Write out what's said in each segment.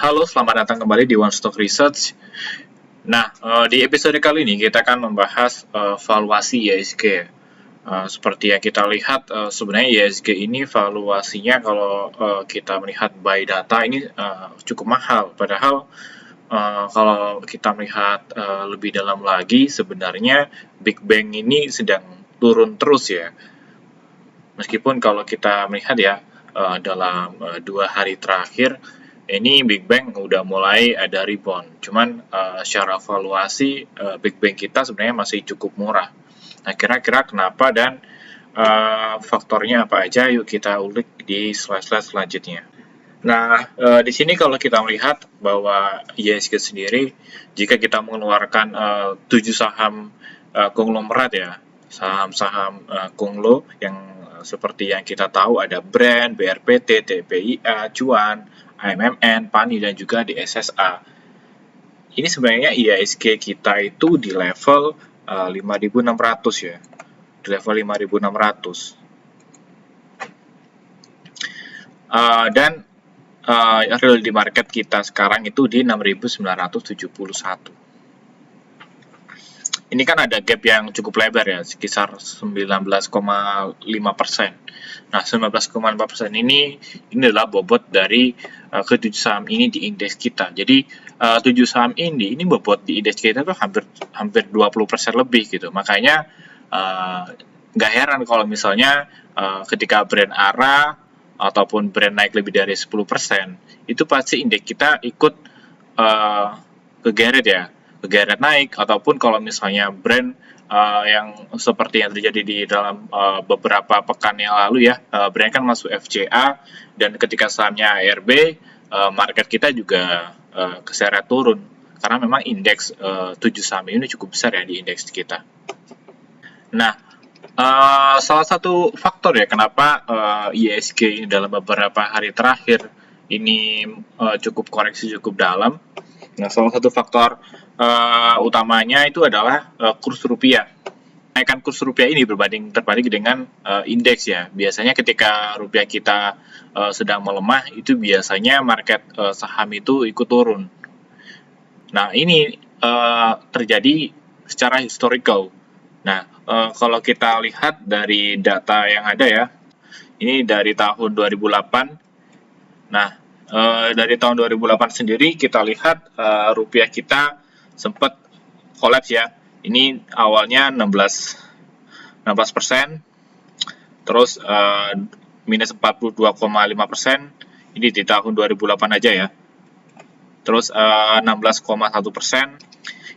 Halo, selamat datang kembali di One Stock Research. Nah, di episode kali ini kita akan membahas valuasi IHSG. Seperti yang kita lihat, sebenarnya IHSG ini valuasinya kalau kita melihat by data ini cukup mahal. Padahal kalau kita melihat lebih dalam lagi, sebenarnya Big Bang ini sedang turun terus ya. Meskipun kalau kita melihat ya dalam 2 hari terakhir ini Big Bang udah mulai ada rebound. Cuman secara valuasi Big Bang kita sebenarnya masih cukup murah. Nah, kira-kira kenapa dan faktornya apa aja? Yuk kita ulik di slide-slide selanjutnya. Nah, di sini kalau kita melihat bahwa IHSG sendiri, jika kita mengeluarkan 7 saham konglomerat ya, saham-saham konglo yang seperti yang kita tahu ada Brand, BRPT, TPIA, Cuan, AMMN, PANI, dan juga di SSA. Ini sebenarnya IHSG kita itu di level 5.600 ya, di level 5.600. Dan real di market kita sekarang itu di 6.971. Ini kan ada gap yang cukup lebar ya, sekitar 19,5%. Nah, 19,5% ini adalah bobot dari ke-7 saham ini di indeks kita. Jadi 7 saham ini bobot di indeks kita tuh hampir 20% lebih gitu. Makanya nggak heran kalau misalnya ketika brand ARA ataupun brand naik lebih dari 10%, itu pasti indeks kita ikut kegeret ya, kegeret naik. Ataupun kalau misalnya brand yang seperti yang terjadi di dalam beberapa pekan yang lalu ya, brand kan masuk FCA, dan ketika sahamnya ARB, market kita juga keseret turun, karena memang indeks 7 saham ini cukup besar ya di indeks kita. Nah, salah satu faktor ya kenapa IHSG ini dalam beberapa hari terakhir ini cukup koreksi cukup dalam. Nah, salah satu faktor utamanya itu adalah kurs rupiah. Kenaikan kurs rupiah ini terbalik dengan indeks ya. Biasanya ketika rupiah kita sedang melemah, itu biasanya market saham itu ikut turun. Nah, ini terjadi secara historical. Nah, kalau kita lihat dari data yang ada ya, ini dari tahun 2008. Nah, dari tahun 2008 sendiri kita lihat rupiah kita sempat kolaps ya. Ini awalnya 16%, terus minus 42,5%. Ini di tahun 2008 aja ya. Terus 16,1%.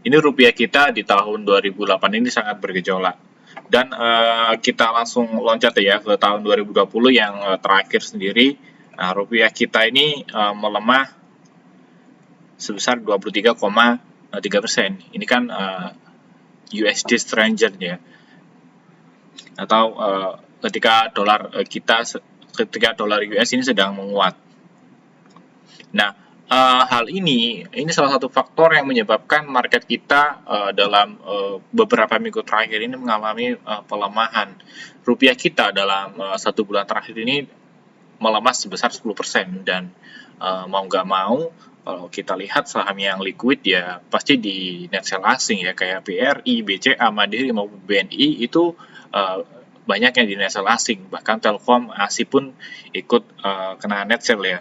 Ini rupiah kita di tahun 2008 ini sangat bergejolak. Dan kita langsung loncat ya ke tahun 2020 yang terakhir sendiri. Nah, rupiah kita ini melemah sebesar 23,3%. Ini kan USD Stranger ya. Atau ketika dolar US ini sedang menguat. Nah, hal ini salah satu faktor yang menyebabkan market kita dalam beberapa minggu terakhir ini mengalami pelemahan. Rupiah kita dalam 1 bulan terakhir ini melemah sebesar 10%, dan mau nggak mau kalau kita lihat saham yang liquid ya pasti di net sell asing ya, kayak BRI, BCA, Mandiri maupun BNI itu banyak yang di net sell asing. Bahkan Telkom, ASI pun ikut kena net sell ya.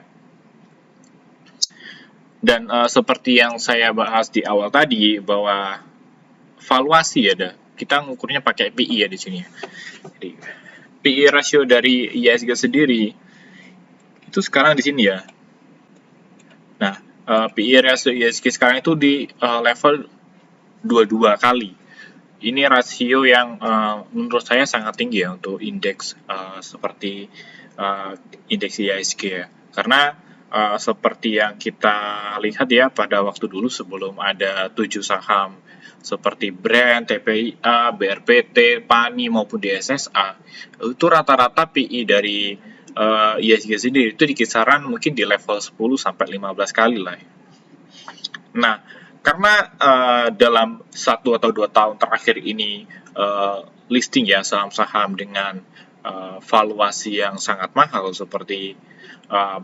Dan seperti yang saya bahas di awal tadi, bahwa valuasi ya, kita ngukurnya pakai PI ya di sini. Jadi, PI rasio dari IHSG sendiri itu sekarang di sini ya. Nah, PI rasio IHSG sekarang itu di level 22 kali. Ini rasio yang menurut saya sangat tinggi ya untuk indeks seperti indeks IHSG ya. Karena seperti yang kita lihat ya pada waktu dulu sebelum ada 7 saham seperti Brand, TPIA, BRPT, PANI maupun di SSA, itu rata-rata PI dari IHSG sendiri itu di kisaran mungkin di level 10 sampai 15 kali lah. Nah, karena dalam 1 atau 2 tahun terakhir ini listing ya saham-saham dengan valuasi yang sangat mahal seperti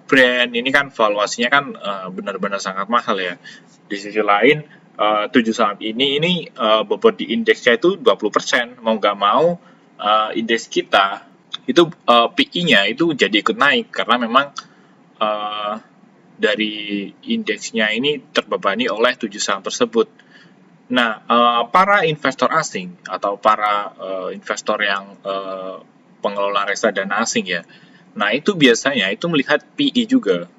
brand, ini kan valuasinya kan benar-benar sangat mahal ya. Di sisi lain, 7 saham ini bobot di indeksnya itu 20%. Mau nggak mau, indeks kita itu PI-nya itu jadi ikut naik karena memang dari indeksnya ini terbebani oleh 7 saham tersebut. Nah, para investor asing atau para investor yang pengelola reksadana asing ya, nah itu biasanya itu melihat PI juga.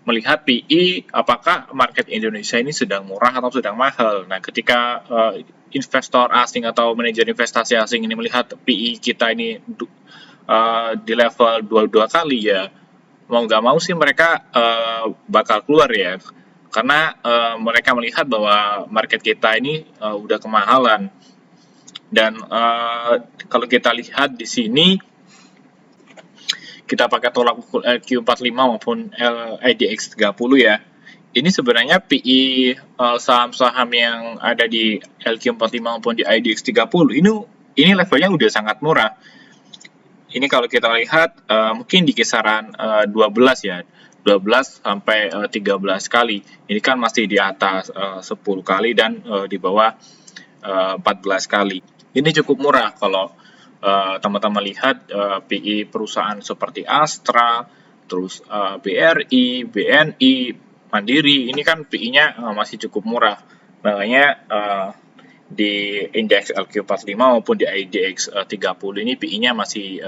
Melihat PI apakah market Indonesia ini sedang murah atau sedang mahal. Nah, ketika investor asing atau manajer investasi asing ini melihat PI kita ini di level 22 kali ya, mau nggak mau sih mereka bakal keluar ya, karena mereka melihat bahwa market kita ini udah kemahalan. Dan kalau kita lihat di sini, kita pakai tolak ukur LQ45 maupun IDX 30 ya. Ini sebenarnya PI saham-saham yang ada di LQ45 maupun di IDX 30 ini levelnya udah sangat murah. Ini kalau kita lihat mungkin di kisaran 12 ya, 12 sampai 13 kali. Ini kan masih di atas 10 kali dan di bawah 14 kali. Ini cukup murah kalau teman-teman lihat PI perusahaan seperti Astra, terus BRI, BNI, Mandiri, ini kan PI-nya masih cukup murah. Makanya di indeks LQ45 maupun di IDX 30 ini PI-nya masih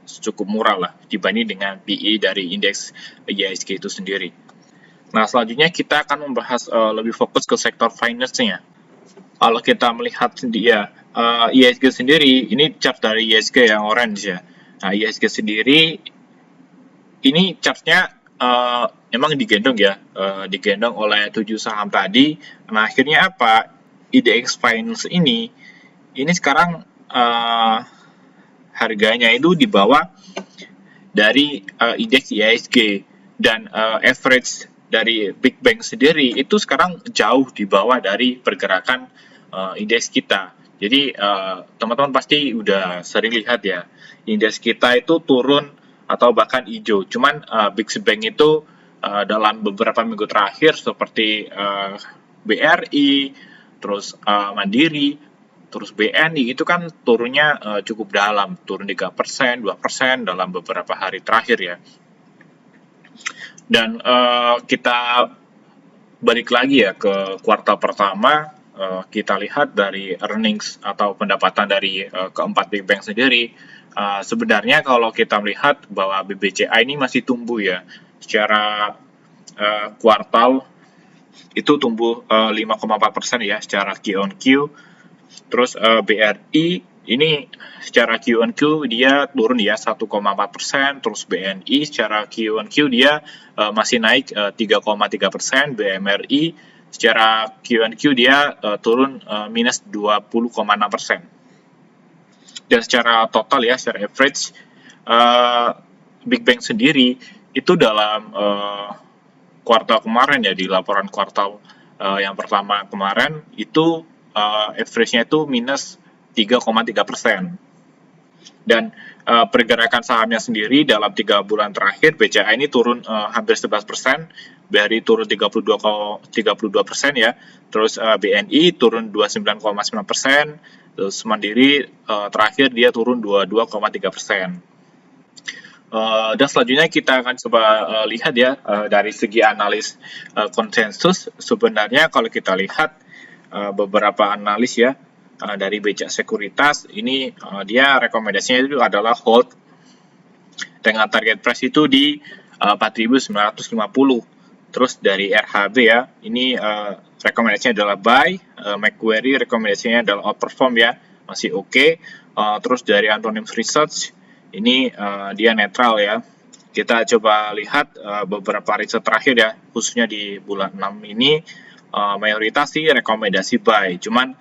cukup murah lah dibanding dengan PI dari indeks IHSG itu sendiri. Nah, selanjutnya kita akan membahas lebih fokus ke sektor finance-nya. Kalau kita melihat dia IHSG sendiri, ini chart dari IHSG yang orange ya. Nah, IHSG sendiri ini chartnya emang digendong ya, digendong oleh 7 saham tadi. Nah, akhirnya apa? IDX Finance ini sekarang harganya itu di bawah dari indeks IHSG, dan average dari Big Bang sendiri itu sekarang jauh di bawah dari pergerakan indeks kita. Jadi teman-teman pasti udah sering lihat ya, indeks kita itu turun atau bahkan hijau. Cuman Big Bang itu dalam beberapa minggu terakhir seperti BRI, terus Mandiri, terus BNI itu kan turunnya cukup dalam, turun 3%, 2% dalam beberapa hari terakhir ya. Dan kita balik lagi ya ke kuartal pertama, kita lihat dari earnings atau pendapatan dari keempat big bank sendiri. Sebenarnya kalau kita melihat bahwa BBCA ini masih tumbuh ya, secara kuartal itu tumbuh 5,4% ya secara Q on Q. Terus BRI ini secara Q on Q dia turun ya 1,4%. Terus BNI secara Q on Q dia masih naik 3,3%. BMRI secara Q on Q dia turun minus 20,6%. Dan secara total ya, secara average Big Bang sendiri itu dalam kuartal kemarin ya, di laporan kuartal yang pertama kemarin itu average-nya itu minus 3,3%. Dan pergerakan sahamnya sendiri dalam 3 bulan terakhir, BCA ini turun hampir 11%, BRI turun 32% ya, terus BNI turun 29,9%, terus Mandiri terakhir dia turun 22,3%. Dan selanjutnya kita akan coba lihat ya dari segi analis konsensus. Sebenarnya kalau kita lihat beberapa analis ya dari BCA Sekuritas ini dia rekomendasinya itu adalah hold dengan target price itu di 4.950. Terus dari RHB ya, ini rekomendasinya adalah buy. Macquarie rekomendasinya adalah outperform ya, masih oke. Terus dari Antonymous Research ini dia netral ya. Kita coba lihat beberapa riset terakhir ya, khususnya di bulan 6 ini mayoritas sih rekomendasi buy. Cuman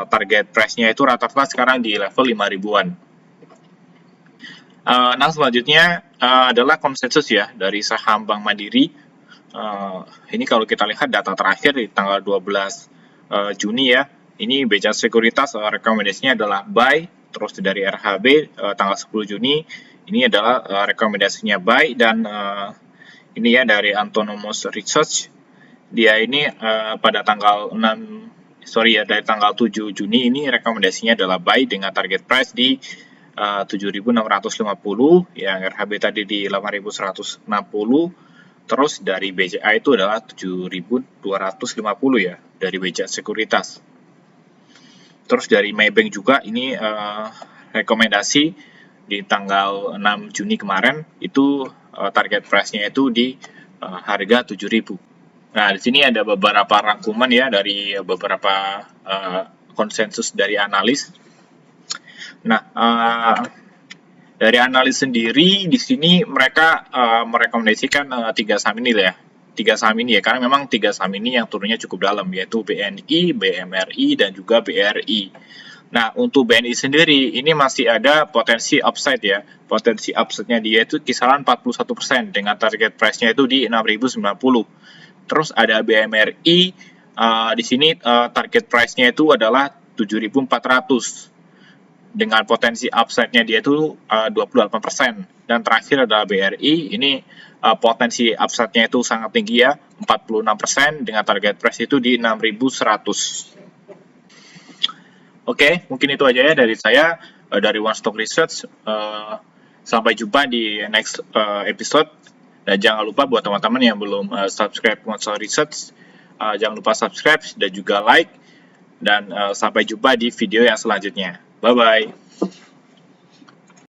target price-nya itu rata-rata sekarang di level 5 ribuan. Nah, selanjutnya adalah konsensus ya dari saham Bank Mandiri. Ini kalau kita lihat data terakhir di tanggal 12 Juni ya. Ini BCA Sekuritas rekomendasinya adalah buy. Terus dari RHB tanggal 10 Juni Ini adalah rekomendasinya buy, dan ini ya dari Autonomous Research. Dia ini pada tanggal 6, dari tanggal 7 Juni ini rekomendasinya adalah buy dengan target price di 7.650, yang RHB tadi di 8.160, terus dari BCA itu adalah 7.250 ya, dari BCA Sekuritas. Terus dari Maybank juga ini rekomendasi di tanggal 6 Juni kemarin itu target price-nya itu di harga 7.000. Nah, di sini ada beberapa rangkuman ya dari beberapa konsensus dari analis. Nah, dari analis sendiri di sini mereka merekomendasikan 3 saham ini ya. 3 saham ini ya, karena memang 3 saham ini yang turunnya cukup dalam, yaitu BNI, BMRI, dan juga BRI. Nah, untuk BNI sendiri ini masih ada potensi upside ya. Potensi upside-nya dia itu kisaran 41% dengan target price-nya itu di 6.090. Terus ada BMRI, di sini target price-nya itu adalah 7.400 dengan potensi upside-nya dia itu 28%. Dan terakhir adalah BRI, ini potensi upside-nya itu sangat tinggi ya, 46% dengan target price itu di 6.100. Oke, mungkin itu aja ya dari saya, dari One Stock Research. Sampai jumpa di next episode. Dan jangan lupa buat teman-teman yang belum subscribe One Stock Research, jangan lupa subscribe dan juga like. Dan sampai jumpa di video yang selanjutnya. Bye-bye.